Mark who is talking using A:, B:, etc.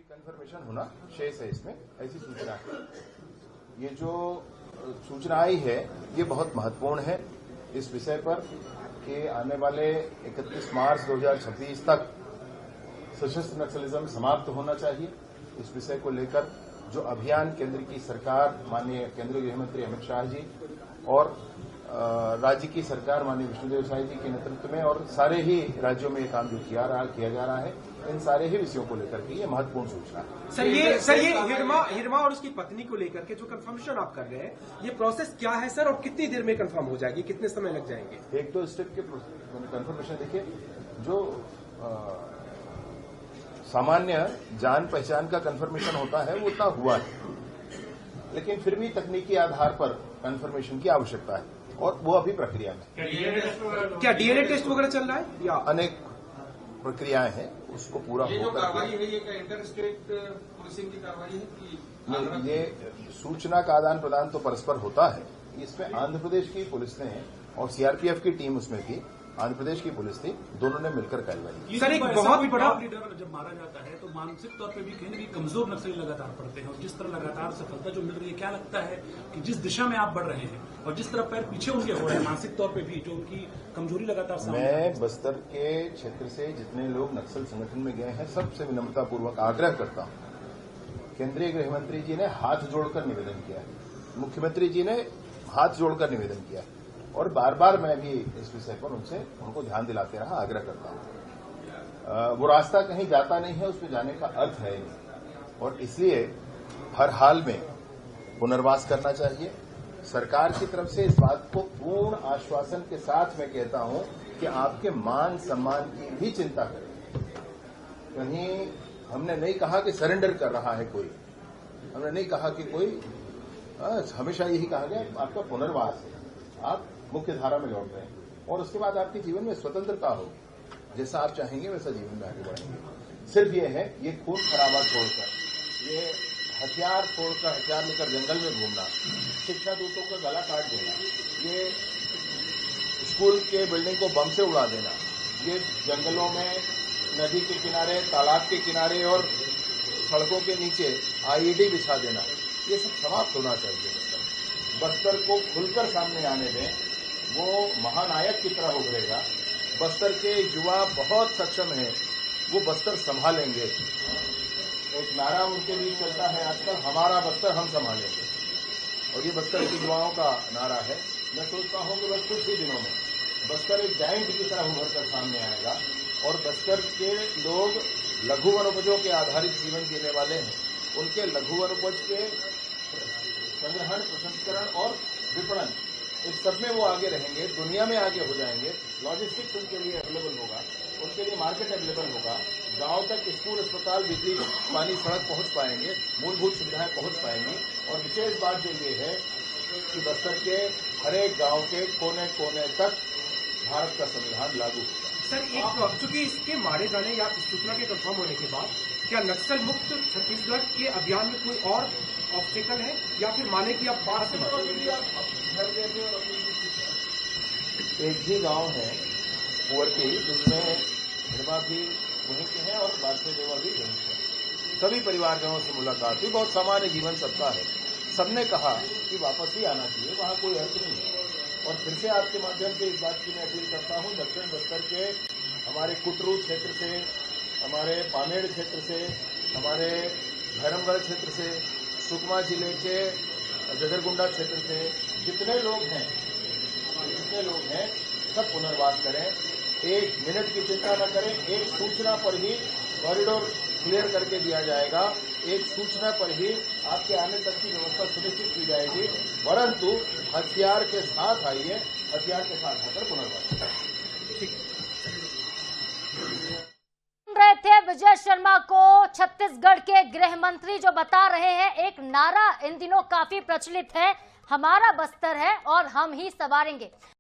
A: Confirmation होना शेष है इसमें, ऐसी सूचना है। ये जो सूचना आई है ये बहुत महत्वपूर्ण है इस विषय पर कि आने वाले 31 मार्च 2026 तक सशस्त्र नक्सलिज्म समाप्त होना चाहिए। इस विषय को लेकर जो अभियान केंद्र की सरकार, माननीय केंद्रीय गृह मंत्री अमित शाह जी और राज्य की सरकार माननीय विष्णुदेव साई जी के नेतृत्व में और सारे ही राज्यों में ये काम जो किया जा रहा है, इन सारे ही विषयों को लेकर के ये महत्वपूर्ण सूचना है।
B: सर ये हिरमा और उसकी पत्नी को लेकर के जो कंफर्मेशन आप कर रहे हैं, ये प्रोसेस क्या है सर और कितनी देर में कंफर्म हो जाएगी, कितने समय लग जाएंगे?
A: एक दो स्टेप के कंफर्मेशन देखिए, जो सामान्य जान पहचान का कंफर्मेशन होता है वो उतना हुआ है, लेकिन फिर भी तकनीकी आधार पर कंफर्मेशन की आवश्यकता है और वो अभी प्रक्रिया में।
B: क्या डीएनए टेस्ट वगैरह चल रहा है या
A: अनेक प्रक्रियाएं हैं, उसको पूरा
C: ये जो कार्रवाई है ये क्या इंटर स्टेट पुलिसिंग की कार्रवाई है कि
A: नहीं? ये सूचना का आदान प्रदान तो परस्पर होता है। इसमें आंध्र प्रदेश की पुलिस ने और सीआरपीएफ की टीम उसमें थी, आंध्र प्रदेश की पुलिस थी, दोनों ने मिलकर कार्रवाई की।
D: सर एक बहुत बड़ा लीडर जब मारा जाता है तो मानसिक तौर पे भी कहीं न कहीं कमजोर नक्सली लगातार पड़ते हैं और जिस तरह लगातार सफलता जो मिल रही है, क्या लगता है कि जिस दिशा में आप बढ़ रहे हैं और जिस तरह पैर पीछे उनके हो रहे हैं मानसिक तौर पे भी, जो उनकी कमजोरी लगातार सामने
A: मैं बस्तर के क्षेत्र से जितने लोग नक्सल संगठन में गए हैं सबसे विनम्रतापूर्वक आग्रह करता हूं, केंद्रीय गृह मंत्री जी ने हाथ जोड़कर निवेदन किया है, मुख्यमंत्री जी ने हाथ जोड़कर निवेदन किया है और बार बार मैं भी इस विषय पर उनको ध्यान दिलाते रहा, आग्रह करता हूं। वो रास्ता कहीं जाता नहीं है, उसमें जाने का अर्थ है नहीं और इसलिए हर हाल में पुनर्वास करना चाहिए। सरकार की तरफ से इस बात को पूर्ण आश्वासन के साथ मैं कहता हूं कि आपके मान सम्मान की भी चिंता करें। कहीं हमने नहीं कहा कि सरेंडर कर रहा है कोई, हमने नहीं कहा कि कोई, हमेशा यही कहा गया आपका पुनर्वास है, आप मुख्य धारा में लौट रहे हैं और उसके बाद आपके जीवन में स्वतंत्रता होगी, जैसा आप चाहेंगे वैसा जीवन में आगे बढ़ेंगे। सिर्फ ये है, ये खून खराबा छोड़कर, ये हथियार छोड़कर, हथियार लेकर जंगल में घूमना, शिक्षा दूतों का गला काट देना, ये स्कूल के बिल्डिंग को बम से उड़ा देना, ये जंगलों में, नदी के किनारे, तालाब के किनारे और सड़कों के नीचे आईईडी बिछा देना, ये सब समाप्त होना चाहिए। बस्तर को खुलकर सामने आने दें, वो महानायक की तरह उभरेगा। बस्तर के युवा बहुत सक्षम हैं, वो बस्तर संभालेंगे। एक नारा उनके लिए चलता है आजकल, हमारा बस्तर हम संभालेंगे, और ये बस्तर के युवाओं का नारा है। मैं सोचता हूं कि बस कुछ ही दिनों में बस्तर एक जायंट की तरह उभर कर सामने आएगा और बस्तर के लोग लघु वनोपजों के आधारित जीवन जीने वाले हैं। उनके लघु वनोपज के संग्रहण, प्रसंस्करण और विपणन, इस सब में वो आगे रहेंगे, दुनिया में आगे हो जाएंगे। लॉजिस्टिक्स उनके लिए अवेलेबल होगा, उनके लिए मार्केट अवेलेबल होगा, गांव तक स्कूल, अस्पताल, बिजली, पानी, सड़क पहुंच पाएंगे, मूलभूत सुविधाएं पहुंच पाएंगी। और विशेष बात जो ये है कि बस्तर के हर एक गांव के कोने कोने तक भारत का संविधान लागू होगा।
B: सर एक, चूंकि इसके मारे जाने या इस सूचना के कंफर्म होने के बाद क्या नक्सल मुक्त छत्तीसगढ़ के अभियान में कोई और ऑब्स्टेकल है या फिर माने कि आप बात से
A: एक ही गांव है कुंवरकी, जिसमें हिरमा भी वहीं के हैं और बादशाह देवा भी वहीं के। सभी परिवारजनों से मुलाकात हुई, बहुत सामान्य जीवन सबका है। सबने कहा कि वापस ही आना चाहिए, वहां कोई अर्थ नहीं है। और फिर से आपके माध्यम से इस बात की मैं अपील करता हूं, दक्षिण बस्तर के हमारे कुटरू क्षेत्र से, हमारे पामेड़ क्षेत्र से, हमारे भैरमगढ़ क्षेत्र से, सुकमा जिले के जगरगुंडा क्षेत्र से जितने लोग हैं सब पुनर्वास करें। एक मिनट की चिंता न करें, एक सूचना पर ही कॉरिडोर क्लियर करके दिया जाएगा, एक सूचना पर ही आपके आने तक की व्यवस्था सुनिश्चित की जाएगी। परंतु हथियार के साथ आइए, हथियार के साथ आकर पुनर्वास।
E: रहे थे विजय शर्मा को छत्तीसगढ़ के गृह मंत्री जो बता रहे हैं, एक नारा इन दिनों काफी प्रचलित है, हमारा बस्तर है और हम ही संवारेंगे।